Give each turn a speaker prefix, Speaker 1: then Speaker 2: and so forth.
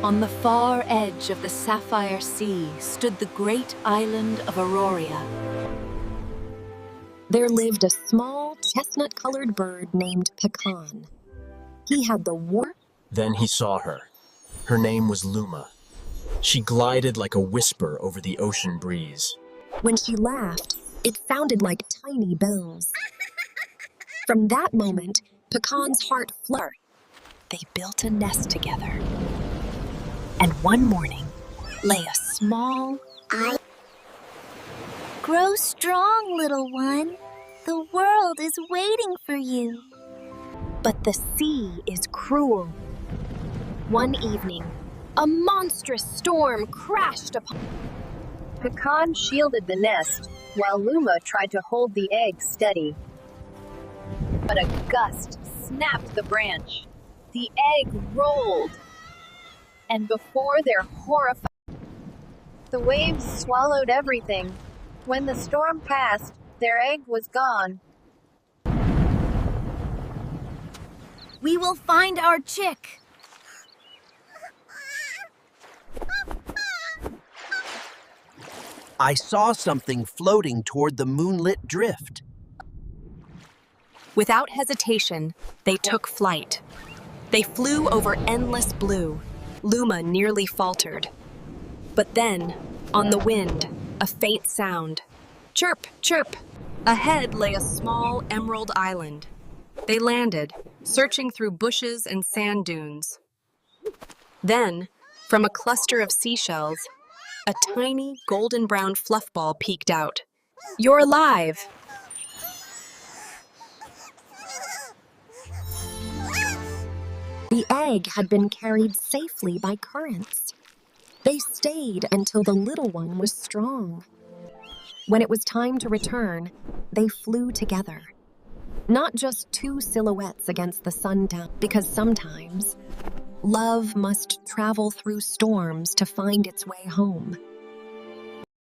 Speaker 1: On the far edge of the sapphire sea stood the great island of Auroria.
Speaker 2: There lived a small, chestnut-colored bird named Pecan. He had the
Speaker 3: Then he saw her. Her name was Luma. She glided like a whisper over the ocean breeze.
Speaker 2: When she laughed, it sounded like tiny bells. From that moment, Pecan's heart fluttered. They built a nest together. And one morning, lay a small
Speaker 4: Grow strong, little one. The world is waiting for you.
Speaker 2: But the sea is cruel. One evening, a monstrous storm crashed upon.
Speaker 5: Pecan shielded the nest, while Luma tried to hold the egg steady. But a gust snapped the branch. The egg rolled. And before their horrified, the waves swallowed everything. When the storm passed, their egg was gone.
Speaker 1: We will find our chick.
Speaker 6: I saw something floating toward the moonlit drift.
Speaker 2: Without hesitation, they took flight. They flew over endless blue. Luma nearly faltered. But then, on the wind, a faint sound. Chirp, chirp. Ahead lay a small emerald island. They landed, searching through bushes and sand dunes. Then, from a cluster of seashells, a tiny golden-brown fluff ball peeked out. You're alive! The egg had been carried safely by currents. They stayed until the little one was strong. When it was time to return, they flew together. Not just two silhouettes against the sundown, because sometimes love must travel through storms to find its way home.